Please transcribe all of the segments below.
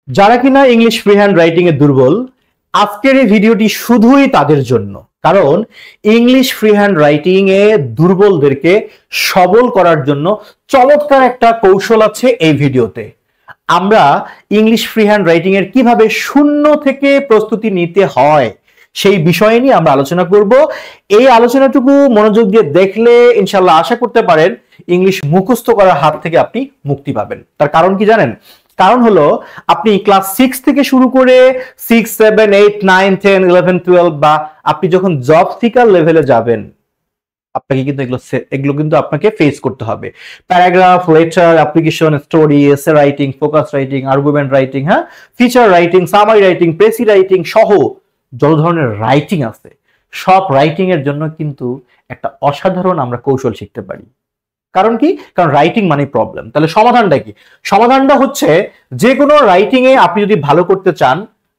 যারা কিনা English free hand writing এ দুর্বল, আজকের এই ভিডিওটি শুধুই তাদের জন্য। কারণ ইংলিশ ফ্রি হ্যান্ড রাইটিং এ দুর্বলদেরকে সবল করার জন্য চমৎকার একটা কৌশল আছে এই ভিডিওতে। আমরা ইংলিশ ফ্রি হ্যান্ড রাইটিং এর কিভাবে শূন্য থেকে প্রস্তুতি নিতে হয় সেই বিষয় নিয়ে আমরা আলোচনা করব। এই আলোচনাটুকু মনোযোগ দিয়ে দেখলে ইনশাল্লাহ আশা করতে পারেন ইংলিশ মুখস্থ করার হাত থেকে আপনি মুক্তি পাবেন। তার কারণ কি জানেন? কারণ হলো আপনি ক্লাস 6 থেকে শুরু করে 6, 7, 8, 9, 10, 11, 12 বা আপনি যখন জব সিকার লেভেলে যাবেন আপনাকে কিন্তু এগুলো কিন্তু আপনাকে ফেস করতে হবে। Paragraph, letter, application, story, essay writing, focus writing, argument writing, হ্যাঁ, feature writing, summary writing, precis writing সহ যত ধরনের রাইটিং আছে সব রাইটিং এর জন্য কিন্তু একটা অসাধারণ আমরা কৌশল শিখতে পারি। কারণ কি? কারণ রাইটিং মানে প্রবলেম। তাহলে সমাধানটা কি? সমাধানটা হচ্ছে যে কোনো রাইটিং এ আপনি যদি ভালো করতে চান,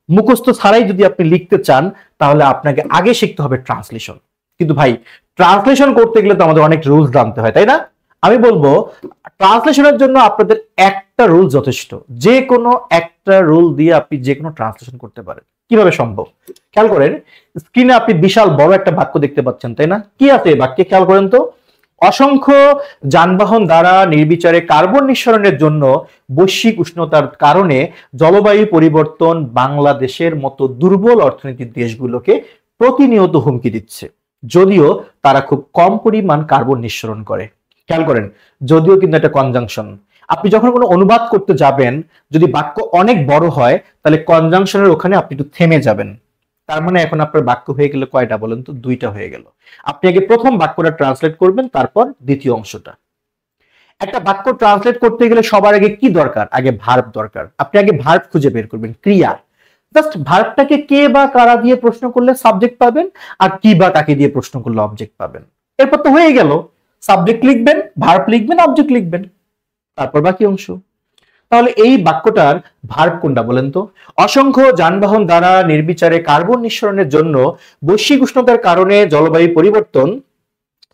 মুখস্থ ছাড়াই যদি আপনি লিখতে চান, তাহলে আপনাকে আগে শিখতে হবে ট্রান্সলেশন। কিন্তু ভাই, ট্রান্সলেশন করতে গেলে তো আমাদের অনেক রুলস জানতে হয়, তাই না? আমি বলবো ট্রান্সলেশনের জন্য আপনাদের একটা রুল যথেষ্ট। যে কোনো একটা রুল দিয়ে আপনি যে কোনো ট্রান্সলেশন করতে পারেন। কিভাবে সম্ভব? খেয়াল করেন, স্ক্রিনে আপনি বিশাল বড় একটা বাক্য দেখতে পাচ্ছেন, তাই না? কি আছে এই বাক্যে? খেয়াল করেন তো। অসংখ্য যানবাহন দ্বারা নির্বিচারে কার্বন নিঃসরণের জন্য বৈশ্বিক উষ্ণতার কারণে জলবায়ু পরিবর্তন বাংলাদেশের মতো দুর্বল অর্থনীতির দেশগুলোকে প্রতিনিয়ত হুমকি দিচ্ছে, যদিও তারা খুব কম পরিমাণ কার্বন নিঃসরণ করে। খেয়াল করেন, যদিও কিন্তু একটা কনজাংশন। আপনি যখন কোনো অনুবাদ করতে যাবেন, যদি বাক্য অনেক বড় হয় তাহলে কনজাংশনের ওখানে আপনি একটু থেমে যাবেন। তার মানে এখন আপনার বাক্য হয়ে গেল কয়টা বলেন তো? 2টা হয়ে গেল। আপনি আগে প্রথম বাক্যটা ট্রান্সলেট করবেন, তারপর দ্বিতীয় অংশটা। একটা বাক্য ট্রান্সলেট করতে গেলে সবার আগে কি দরকার? আগে ভার্ব দরকার। আপনি আগে ভার্ব খুঁজে বের করবেন, ক্রিয়া। জাস্ট ভার্বটাকে কে বা কারা দিয়ে প্রশ্ন করলে সাবজেক্ট পাবেন, আর কি বা কাকে দিয়ে প্রশ্ন করলে অবজেক্ট পাবেন। এরপর তো হয়ে গেল। সাবজেক্ট লিখবেন, ভার্ব লিখবেন, অবজেক্ট লিখবেন, তারপর বাকি অংশ। তাহলে এই বাক্যটার ভার্ব কোনটা বলেন তো? অসংখ্য যানবাহন দ্বারা নির্বিচারে কার্বন নিঃসরণের জন্য বৈশ্বিক উষ্ণতার কারণে জলবায়ু পরিবর্তন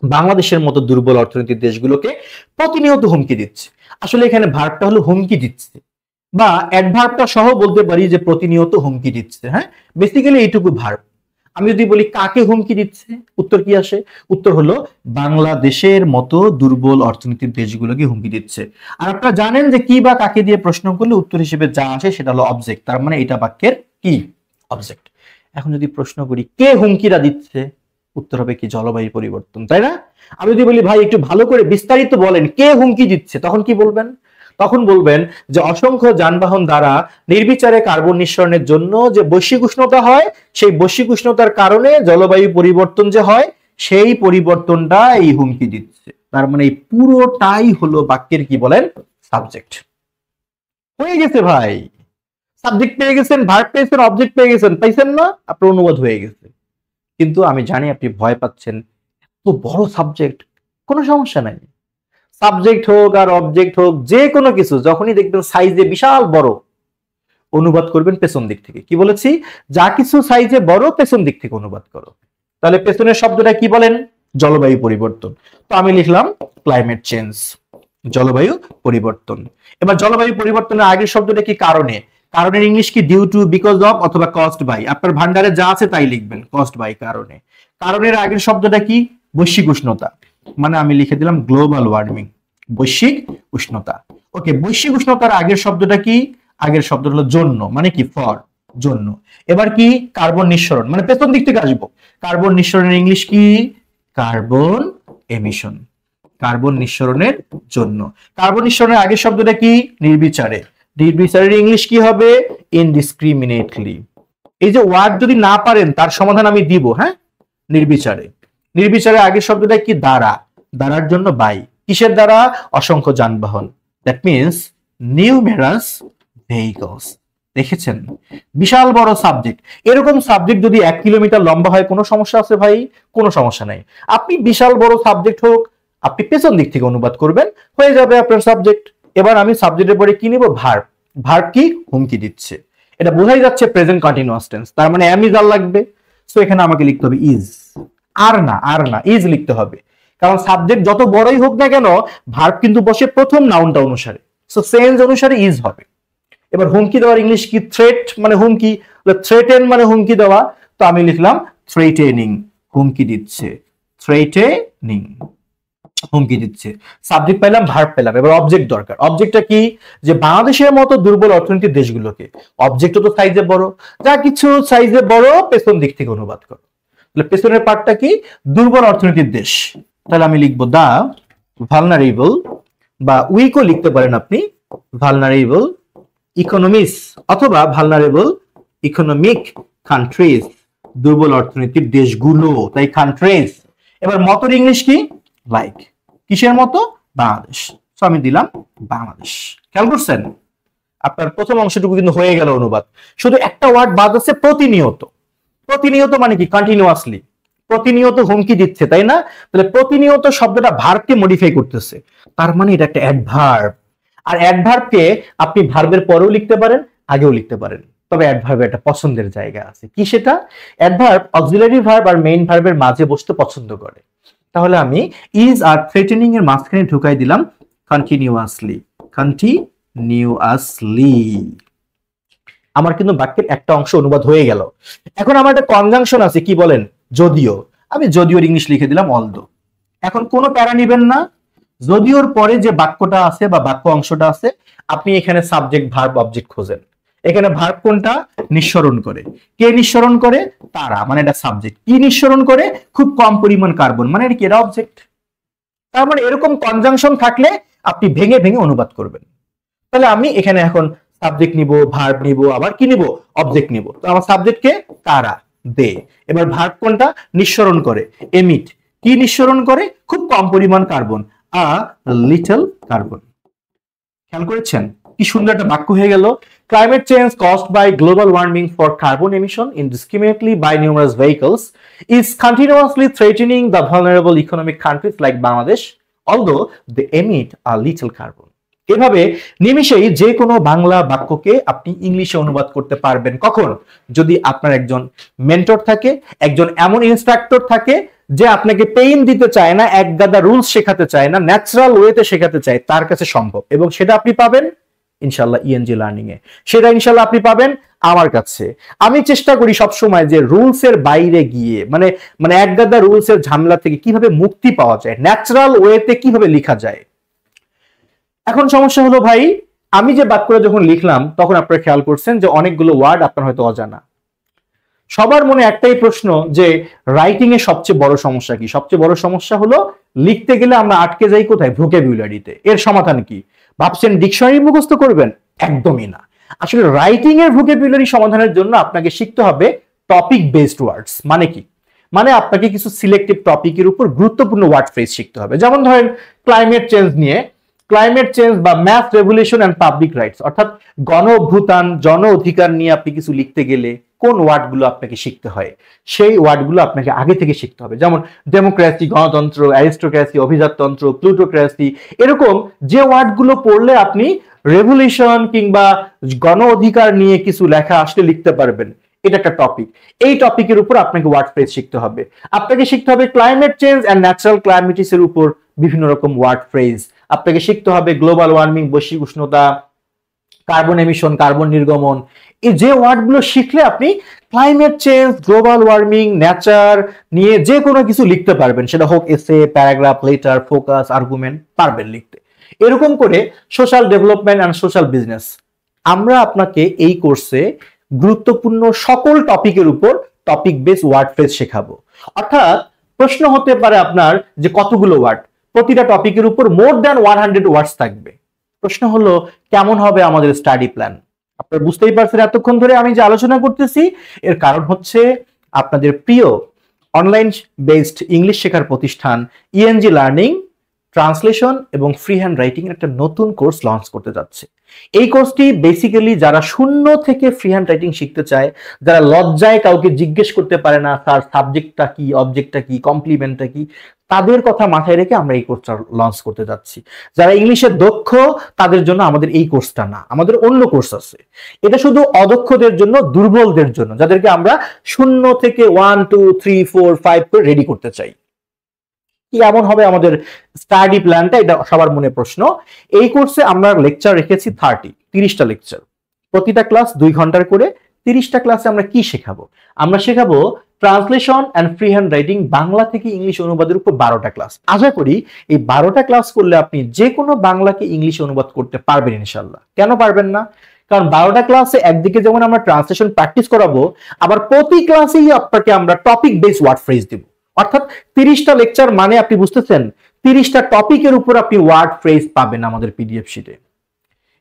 বাংলাদেশের মতো দুর্বল অর্থনীতির দেশগুলোকে প্রতিনিয়ত হুমকি দিচ্ছে। আসলে এখানে ভার্বটা হলো হুমকি দিচ্ছে, বা অ্যাডভার্বটা সহ বলতে পারি যে প্রতিনিয়ত হুমকি দিচ্ছে। হ্যাঁ, বেসিক্যালি এইটুকু ভার্ব। আমি যদি বলি কাকে হুমকি দিচ্ছে, উত্তর কি আসে? উত্তর হলো বাংলাদেশের মতো দুর্বল অর্থনীতির দেশগুলোকে হুমকি দিচ্ছে। আর আপনারা জানেন যে কি বা কাকে দিয়ে প্রশ্ন করলে উত্তর হিসেবে যা আসে সেটা হলো অবজেক্ট। তার মানে এটা বাক্যের কি? অবজেক্ট। এখন যদি প্রশ্ন করি কে হুমকিটা দিচ্ছে, উত্তর হবে কি? জলবায়ু পরিবর্তন, তাই না? আমি যদি বলি ভাই একটু ভালো করে বিস্তারিত বলেন কে হুমকি দিচ্ছে, তখন কি বলবেন? তখন বলবেন যে অসংখ্য যানবাহন দ্বারা নির্বিচারে কার্বন নিঃসরণের জন্য যে বৈশ্বিক উষ্ণতা হয়, সেই বৈশ্বিক উষ্ণতার কারণে জলবায়ু পরিবর্তন যে হয়, সেই পরিবর্তনটা এই হুমকি দিচ্ছে। তার মানে এই পুরোটাই হলো বাক্যের কি বলেন? সাবজেক্ট। হয়ে গেছে ভাই। সাবজেক্ট পেয়ে গেছেন, ভার্ব পেয়েছেন, অবজেক্ট পেয়ে গেছেন, পাইছেন না? আপনার অনুবাদ হয়ে গেছে। কিন্তু আমি জানি আপনি ভয় পাচ্ছেন, এত বড় সাবজেক্ট। কোনো সমস্যা নাই। সাবজেক্ট হোক আর অবজেক্ট হোক, যে কোনো কিছু যখনই দেখবেন সাইজে বিশাল বড়, অনুবাদ করবেন পেছন দিক থেকে। কি বলেছি? যা কিছু সাইজে বড় পেছন দিক থেকে অনুবাদ করো। তাহলে পেছনের শব্দটা কি বলেন? জলবায়ু পরিবর্তন। তো আমি লিখলাম ক্লাইমেট চেঞ্জ, জলবায়ু পরিবর্তন। এবার জলবায়ু পরিবর্তনের আগের শব্দটা কি? কারণে। কারণের ইংলিশ কি? ডিউ টু, বিকজ অফ অথবা কজড বাই। আপনার ভান্ডারে যা আছে তাই লিখবেন, কজড বাই, কারণে। কারণের আগের শব্দটা কি? বৈশ্বিক উষ্ণতা। মানে আমি লিখে দিলাম গ্লোবাল ওয়ার্মিং, বৈশ্বিক উষ্ণতা। ওকে, বৈশ্বিক উষ্ণতার আগের শব্দটা কি? আগের শব্দ হলো জন্য, মানে কি? ফর, জন্য। এবার কি? কার্বন নিঃসরণ, মানে পেছন দিক থেকে আসবো। কার্বন নিঃসরণের ইংলিশ কি? কার্বন এমিশন, কার্বন নিঃসরণের জন্য। কার্বন নিঃসরণের আগের শব্দটা কি? নির্বিচারে। নির্বিচারের ইংলিশ কি হবে? ইনডিসক্রিমিনেটলি। এই যে ওয়ার্ড যদি না পারেন তার সমাধান আমি দিব। হ্যাঁ, নির্বিচারে। নির্বিচারে আগের শব্দটা কি? দ্বারা। দ্বারার জন্য বাই। কিসের দ্বারা? অসংখ্য যানবাহন। That means numerous vehicles. দেখেছেন? বিশাল বড় সাবজেক্ট। এরকম সাবজেক্ট যদি 1 কিলোমিটার লম্বা হয় কোনো সমস্যা আছে ভাই? কোনো সমস্যা নাই। আপনি বিশাল বড় সাবজেক্ট হোক, আপনি পেছন দিক থেকে অনুবাদ করবেন, হয়ে যাবে আপনার সাবজেক্ট। এবার আমি সাবজেক্টের পরে কি নিব? ভার্ব। ভার্ব কি? হুমকি দিচ্ছে। এটা বোঝাই যাচ্ছে প্রেজেন্ট কন্টিনিউয়াস টেন্স। তার মানে এম ইজ আর লাগবে। সো এখানে আমাকে লিখতে হবে ইজ। আর না, আর না, ইজ লিখতে হবে। কারণ সাবজেক্ট যত বড়ই হোক না কেন, ভার্ব কিন্তু বসে প্রথম নাউনটা অনুসারে। সো সেন্স অনুসারে ইজ হবে। এবার হুমকি দেওয়ার ইংলিশ কি? থ্রেট মানে হুমকি, থ্রেটেন মানে হুমকি দেওয়া, তো আমি লিখলাম থ্রেটেনিং, হুমকি দিচ্ছে, থ্রেটেনিং, হুমকি দিচ্ছে। সাবজেক্ট পেলাম, ভার্ব পেলাম, এবার অবজেক্ট দরকার। অবজেক্টটা কি? যে বাংলাদেশের মতো দুর্বল অর্থনীতির দেশগুলোকে, অবজেক্টও তো সাইজে বড়, যা কিছু সাইজে বড় পেছন দিক থেকে অনুবাদ করো, তাহলে পেছনের পার্টটা কি? দুর্বল অর্থনীতির দেশ, তাহলে আমি লিখবো দা ভালনারেবল, বা উইকও লিখতে পারেন আপনি, ভালনারেবল ইকোনমিস অথবা ভালনারেবল ইকোনমিক কান্ট্রিজ, দুর্বল অর্থনীতির দেশগুলো, তাই কান্ট্রিজ। এবার মতর ইংলিশ কি? লাইক, কিসের মতো? বাংলাদেশ, তো আমি দিলাম বাংলাদেশ। খেয়াল করছেন আপনার প্রথম অংশটুকু কিন্তু হয়ে গেল অনুবাদ, শুধু একটা ওয়ার্ড বাদ আছে, প্রতিনিয়ত। প্রতিনিয়ত মানে কি? কন্টিনিউয়াসলি, প্রতিনিয়ত হুমকি দিচ্ছে, তাই না? তাহলে প্রতিনিয়ত শব্দটা ভার্বকে মডিফাই করতেছে, তার মানে এটা একটা অ্যাডভার্ব। আর অ্যাডভার্বকে আপনি ভার্বের পরেও লিখতে পারেন, আগেও লিখতে পারেন, তবে অ্যাডভার্বে একটা পছন্দের জায়গা আছে। কি সেটা? অ্যাডভার্ব অক্সিলারি ভার্ব আর মেইন ভার্বের মাঝে বসতে পছন্দ করে। তাহলে আমি ইজ আর থ্রেটেনিং এর মাঝখানে ঢুকাই দিলাম কন্টিনিউয়াসলি, কন্টিনিউয়াসলি। আমার কিন্তু বাক্যের একটা অংশ অনুবাদ হয়ে গেল। এখন আমার একটা কনজাংশন আছে, কি বলেন? যদিও। আমি যদিওর ইংলিশ লিখে দিলাম অলদো। এখন কোনো প্যারা নিবেন না, যদিওর পরে যে বাক্যটা আছে বা বাক্য অংশটা আছে, আপনি এখানে সাবজেক্ট ভার্ব অবজেক্ট খোঁজেন। এখানে ভার্ব কোনটা? নিঃসরণ করে। কে নিঃসরণ করে? তারা, মানে এটা সাবজেক্ট। কি নিঃসরণ করে? খুব কম পরিমাণ কার্বন, মানে এটা কি? এটা অবজেক্ট। তার মানে এরকম কনজাংশন থাকলে আপনি ভেঙে ভেঙে অনুবাদ করবেন। তাহলে আমি এখানে এখন সাবজেক্ট নিব, ভার্ব নিব, আবার কি নিব? অবজেক্ট নিব। তো আমার সাবজেক্ট কে? তারা, দে। এবার ভার্ব কোনটা? নিঃসরণ করে, এমিট। কি নিঃসরণ করে? খুব কম পরিমাণ কার্বন, আ লিটল কার্বন। খেয়াল করেছেন কি সুন্দর একটা বাক্য হয়ে গেল? Climate change caused by global warming for carbon emission indiscriminately by numerous vehicles is continuously threatening the vulnerable economic countries like Bangladesh, although they emit a little carbon. এভাবে নিমিষেই যে কোনো বাংলা বাক্যকে আপনি ইংলিশে অনুবাদ করতে পারবেন। কখন? যদি আপনার একজন মেন্টর থাকে, একজন এমন ইনস্ট্রাক্টর থাকে যে আপনাকে পেইন দিতে চায় না, এক গাদা রুলস শেখাতে চায় না, ন্যাচারাল ওয়েতে শেখাতে চায়, তার কাছে সম্ভব। এবং সেটা আপনি পাবেন ইনশাআল্লাহ ইএনজি লার্নিং এ, সেটা ইনশাআল্লাহ আপনি পাবেন আমার কাছে। আমি চেষ্টা করি সবসময় যে রুলস এর বাইরে গিয়ে, মানে মানে এক গাদা রুলস এর ঝামেলা থেকে কিভাবে মুক্তি পাওয়া যায়, ন্যাচারাল ওয়েতে কিভাবে লেখা যায়। এখন সমস্যা হলো ভাই, আমি যে বাক্যটা যখন লিখলাম তখন আপনারা খেয়াল করছেন যে অনেকগুলো ওয়ার্ড আপনার হয়তো অজানা। সবার মনে একটাই প্রশ্ন যে রাইটিং এ সবচেয়ে বড় সমস্যা কি? সবচেয়ে বড় সমস্যা হলো লিখতে গেলে আমরা আটকে যাই কোথায়? ভোকাবুলারিতে। এর সমাধান কি? ভাবছেন ডিকশনারি মুখস্থ করবেন? একদমই না। আসলে রাইটিং এর ভোকাবুলারি সমাধানের জন্য আপনাকে শিখতে হবে টপিক বেসড ওয়ার্ডস। মানে কি? মানে আপনাকে কিছু সিলেক্টিভ টপিকের উপর গুরুত্বপূর্ণ ওয়ার্ড ফ্রেজ শিখতে হবে। যেমন ধরেন ক্লাইমেট চেঞ্জ নিয়ে, ক্লাইমেট চেঞ্জ বা mass revolution and public rights, অর্থাৎ গণ অভ্যুত্থান, জন অধিকার নিয়ে আপনি কিছু লিখতে গেলে কোন ওয়ার্ডগুলো আপনাকে শিখতে হয়, সেই ওয়ার্ডগুলো আপনাকে আগে থেকে শিখতে হবে। যেমন ডেমোক্রেসি, গণতন্ত্র, অ্যারিস্টোক্রেসি, অভিজাততন্ত্র, প্লুটোক্রেসি, এরকম যে ওয়ার্ডগুলো পড়লে আপনি রেভলিউশন কিংবা গণ অধিকার নিয়ে কিছু লেখা আসলে লিখতে পারবেন, এটা একটা টপিক। এই টপিকের উপর আপনাকে ওয়ার্ড ফ্রেজ শিখতে হবে। আপনাকে শিখতে হবে ক্লাইমেট চেঞ্জ এন্ড ন্যাচারাল ক্লাইমেটিস এর উপর বিভিন্ন রকম ওয়ার্ড ফ্রেজ। আপনাকে শিখতে হবে গ্লোবাল ওয়ার্মিং, বৈশ্বিক উষ্ণতা, কার্বন এমিশন, কার্বন নির্গমন। এই যে ওয়ার্ডগুলো শিখলে আপনি climate change, global warming, nature নিয়ে যে কোনো কিছু লিখতে পারবেন, সেটা হোক এসে, প্যারাগ্রাফ, লেটার, ফোকাস, আর্গুমেন্ট, পারবেন লিখতে। এরকম করে social development and social business, আমরা আপনাকে এই কোর্সে গুরুত্বপূর্ণ সকল টপিকের উপর টপিক বেস ওয়ার্ড ফ্রেজ শেখাবো। অর্থাৎ প্রশ্ন হতে পারে আপনার যে কতগুলো ওয়ার্ড, প্রতিটা টপিকের উপর মোর দ্যান 100 ওয়ার্ডস থাকবে। প্রশ্ন হলো কেমন হবে আমাদের স্টাডি প্ল্যান? আপনারা বুঝতেই পারছেন এতক্ষণ ধরে আমি যে আলোচনা করতেছি এর কারণ হচ্ছে আপনাদের প্রিয় অনলাইন বেসড ইংলিশ শেখার প্রতিষ্ঠান ইএনজি লার্নিং ট্রান্সলেশন এবং ফ্রি হ্যান্ড রাইটিং এর একটা নতুন কোর্স লঞ্চ করতে যাচ্ছে। এই কোর্সটি বেসিক্যালি যারা শূন্য থেকে ফ্রি হ্যান্ড রাইটিং শিখতে চায়, যারা লজ্জায় কাউকে জিজ্ঞেস করতে পারে না স্যার সাবজেক্টটা কি, অবজেক্টটা কি, কমপ্লিমেন্টটা কি, তাদের কথা মাথায় রেখে আমরা এই কোর্সটা লঞ্চ করতে যাচ্ছি। যারা ইংলিশে দক্ষ তাদের জন্য আমাদের এই কোর্সটা না, আমাদের অন্য কোর্স আছে। এটা শুধু অদক্ষদের জন্য, দুর্বলদের জন্য, যাদেরকে আমরা শূন্য থেকে 1 2 3 4 5 করে রেডি করতে চাই। কি এমন হবে আমাদের স্টাডি প্ল্যানটা, এটা সবার মনে প্রশ্ন। এই কোর্সে আমরা লেকচার রেখেছি 30টা লেকচার। প্রতিটা ক্লাস 2 ঘন্টার করে। 30টা ক্লাসে আমরা কি শেখাবো? আমরা শেখাবো translation and free hand writing, Bangla থেকে ইংলিশ অনুবাদের উপর 12টা ক্লাস। আশা করি এই 12টা ক্লাস করলে আপনি যে কোনো বাংলাকে ইংলিশে অনুবাদ করতে পারবেন ইনশাল্লাহ। কেন পারবেন না? কারণ 12টা ক্লাসে একদিকে যেমন আমরা ট্রান্সলেশন প্র্যাকটিস করাবো, আবার প্রতি ক্লাসেই আপনাকে আমরা টপিক বেস ওয়ার্ড ফ্রেজ দিব। অর্থাৎ 30টা লেকচার মানে আপনি বুঝতেছেন 30টা টপিকের উপর আপনি ওয়ার্ড ফ্রেজ পাবেন আমাদের পিডিএফ শিটে।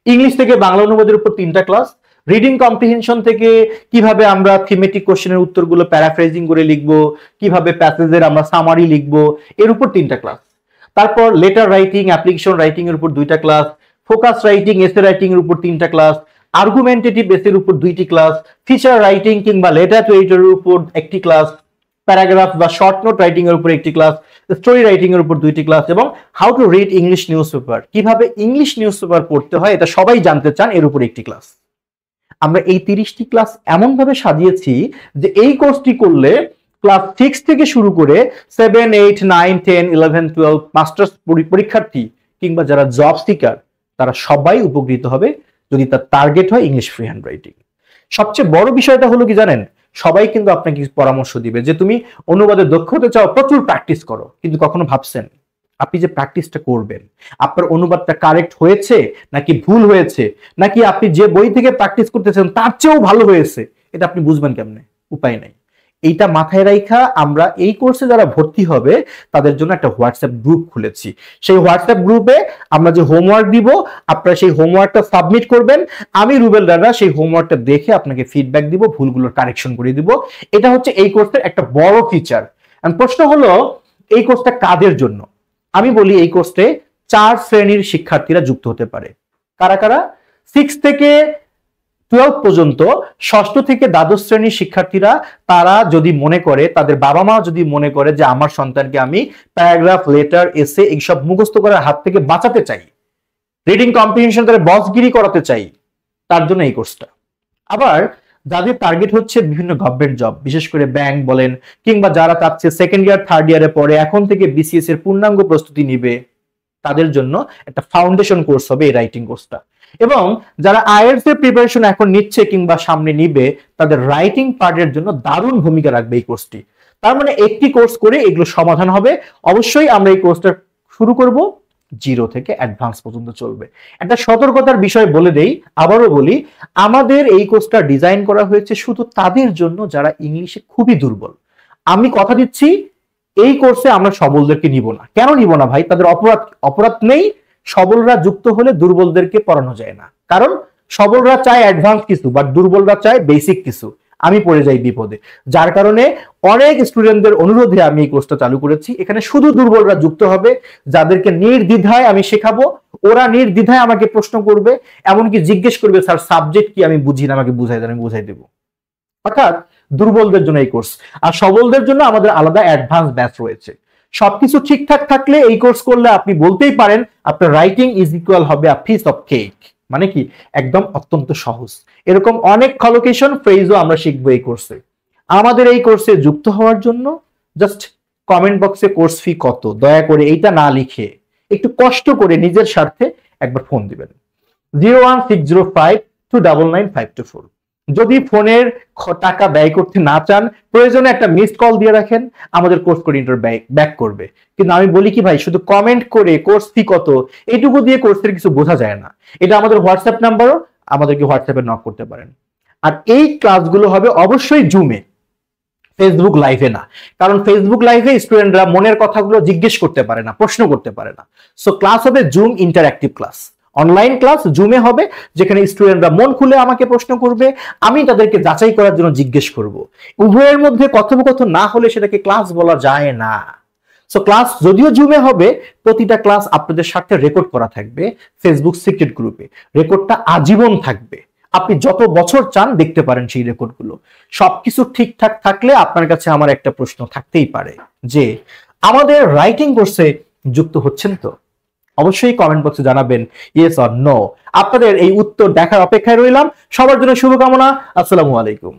ইংলিশ থেকে বাংলা অনুবাদের উপর 3টা ক্লাস, রিডিং কম্প্রিহেনশন থেকে কিভাবে আমরা থিমেটিক কোশ্চেনের উত্তরগুলো প্যারাফ্রেজিং করে লিখবো, কিভাবে প্যাসেজের আমরা সামারি লিখবো, এর উপর 3টা ক্লাস। তারপর লেটার রাইটিং, অ্যাপ্লিকেশন রাইটিং এর উপর 2টা class, focus writing, essay writing এর উপর 3টা ক্লাস, আর্গুমেন্টেটিভ এসের উপর 2টি ক্লাস, ফিচার রাইটিং কিংবা লেটার টু এডিটরের উপর 1টি ক্লাস, প্যারাগ্রাফ বা শর্ট নোট রাইটিং এর উপর 1টি ক্লাস, স্টোরি রাইটিং এর উপর 2টি ক্লাস, এবং how to read English news paper, কিভাবে ইংলিশ নিউজ পেপার পড়তে হয় এটা সবাই জানতে চান, এর উপর 1টি ক্লাস। আমরা এই 30টি ক্লাস এমন ভাবে সাজিয়েছি যে এই কোর্সটি করলে ক্লাস 6 থেকে শুরু করে 7, 8, 9, 10, 11, 12 মাস্টার্স পরীক্ষার্থী কিংবা যারা জব সিকার তারা সবাই উপকৃত হবে যদি তার টার্গেট হয় ইংলিশ ফ্রি হ্যান্ড রাইটিং। সবচেয়ে বড় বিষয়টা হলো কি জানেন, সবাই কিন্তু আপনাকে পরামর্শ দিবে যে তুমি অনুবাদে দক্ষ হতে চাও, প্রচুর প্র্যাকটিস করো। কিন্তু কখনো ভাবছেন আপনি যে প্র্যাকটিসটা করবেন আপনার অনুবাদটা কারেক্ট হয়েছে নাকি ভুল হয়েছে, নাকি আপনি যে বই থেকে প্র্যাকটিস করতেছেন তার চেয়েও ভালো হয়েছে? এটা আপনি বুঝবেন কেমনে? উপায় নাই। এইটা মাথায় রাখা আমরা এই কোর্সে যারা ভর্তি হবে তাদের জন্য একটা হোয়াটসঅ্যাপ গ্রুপ খুলেছি। সেই হোয়াটসঅ্যাপ গ্রুপে আমরা যে হোমওয়ার্ক দিব আপনারা সেই হোমওয়ার্কটা সাবমিট করবেন, আমি রুবেল রানা সেই হোমওয়ার্কটা দেখে আপনাকে ফিডব্যাক দিব, ভুলগুলোর কারেকশন করে দিব। এটা হচ্ছে এই কোর্সের একটা বড় ফিচার। প্রশ্ন হলো এই কোর্সটা কাদের জন্য? আমি বলি এই কোর্সে 4 শ্রেণীর শিক্ষার্থীরা যুক্ত হতে পারে। কারা কারা? 6 থেকে 12 পর্যন্ত, ষষ্ঠ থেকে দ্বাদশ শ্রেণীর শিক্ষার্থীরা, তারা যদি মনে করে, তাদের বাবা মা যদি মনে করে যে আমার সন্তানকে আমি প্যারাগ্রাফ, লেটার, এসে এইসব মুখস্থ করার হাত থেকে বাঁচাতে চাই, রিডিং কম্প্রিহেনশন তাদের বসগিরি করাতে চাই, তার জন্য এই কোর্সটা। আবার যাদের টার্গেট হচ্ছে বিভিন্ন গভর্নমেন্ট জব, বিশেষ করে ব্যাংক বলেন, কিংবা যারা চাচ্ছে সেকেন্ড ইয়ার থার্ড ইয়ারে পরে এখন থেকে বিসিএস এর পূর্ণাঙ্গ প্রস্তুতি নিবে, তাদের জন্য একটা ফাউন্ডেশন কোর্স হবে এই রাইটিং কোর্সটা। এবং যারা আইএলটিএস এর প্রিপারেশন এখন নিচ্ছে কিংবা সামনে নিবে, তাদের রাইটিং পার্টের জন্য দারুণ ভূমিকা রাখবে এই কোর্সটি। তার মানে একটি কোর্স করে এগুলো সমাধান হবে। অবশ্যই আমরা এই কোর্সটা শুরু করব 0 থেকে অ্যাডভান্স পর্যন্ত চলবে। একটা সতর্কতার বিষয় বলে দেই, আবারও বলি, আমাদের এই কোর্সটা ডিজাইন করা হয়েছে শুধু তাদের জন্য যারা ইংলিশে খুবই দুর্বল। আমি কথা দিচ্ছি এই কোর্সে আমরা সবলদেরকে নিব না। কেন নিব না ভাই? তাদের অপরাধ নেই। সবলরা যুক্ত হলে দুর্বলদেরকে পড়ানো যায় না, কারণ সবলরা চায় অ্যাডভান্স কিছু, বাট দুর্বলরা চায় বেসিক কিছু। আমি পড়ে যাই বিপদে, যার কারণে অনেক স্টুডেন্টদের অনুরোধে আমি এই কোর্সটা চালু করেছি। এখানে শুধু দুর্বলরা যুক্ত হবে, যাদেরকে নির্দ্বিধায় আমি শেখাবো, ওরা নির্দ্বিধায় আমাকে প্রশ্ন করবে, এমনকি জিজ্ঞেস করবে স্যার সাবজেক্ট কি, আমি বুঝি না, আমাকে বুঝাই দেন, আমি বুঝাই দেবো। অর্থাৎ দুর্বলদের জন্য এই কোর্স, আর সবলদের জন্য আমাদের আলাদা অ্যাডভান্স ব্যাচ রয়েছে। সবকিছু ঠিকঠাক থাকলে এই কোর্স করলে আপনি বলতেই পারেন আপনার রাইটিং ইজ ইকুয়াল হবে আ পিস অফ কেক। মানে কি? একদম অত্যন্ত সহজ। এরকম অনেক কলোকেশন ফ্রেজও আমরা শিখবো এই কোর্সে। আমাদের এই কোর্সে যুক্ত হওয়ার জন্য জাস্ট কমেন্ট বক্সে কোর্স ফি কত দয়া করে এইটা না লিখে একটু কষ্ট করে নিজের স্বার্থে একবার ফোন দিবেন 01605299524। যদি ফোনের টাকা ব্যয় করতে না চান, প্রয়োজনে একটা মিসড কল দিয়ে রাখেন, আমাদের কোর্স কোঅর্ডিনেটর ব্যাক করবে। কিন্তু আমি বলি কি ভাই, শুধু কমেন্ট করে কোর্স ফি কত এইটুকু দিয়ে কোর্সের কিছু বোঝা যায় না। এটা আমাদের হোয়াটসঅ্যাপ নাম্বারও, আমাদেরকে হোয়াটসঅ্যাপে নক করতে পারেন। আর এই ক্লাসগুলো হবে অবশ্যই জুমে, ফেসবুক লাইভে না। কারণ ফেসবুক লাইভে স্টুডেন্টরা মনের কথাগুলো জিজ্ঞেস করতে পারে না, প্রশ্ন করতে পারে না। সো ক্লাস হবে Zoom interactive class, online class জুমে হবে, যেখানে স্টুডেন্টরা মন খুলে আমাকে প্রশ্ন করবে, আমি তাদেরকে যাচাই করার জন্য জিজ্ঞেস করব। উভয়ের মধ্যে কথোপকথন না হলে সেটাকে ক্লাস বলা যায় না। সো ক্লাস যদিও জুমে হবে, প্রতিটা ক্লাস আপনাদের সাথে রেকর্ড করা থাকবে ফেসবুক সিক্রেট গ্রুপে। রেকর্ডটা আজীবন থাকবে, আপনি যত বছর চান দেখতে পারেন সেই রেকর্ডগুলো। সবকিছু ঠিকঠাক থাকলে আপনার কাছে আমার একটা প্রশ্ন থাকতেই পারে যে আমাদের রাইটিং কোর্সে যুক্ত হচ্ছেন তো? অবশ্যই কমেন্ট বক্সে জানাবেন ইয়েস অর নো। আপনাদের এই উত্তর দেখার অপেক্ষায় রইলাম। সবার জন্য শুভকামনা। আসসালামু আলাইকুম।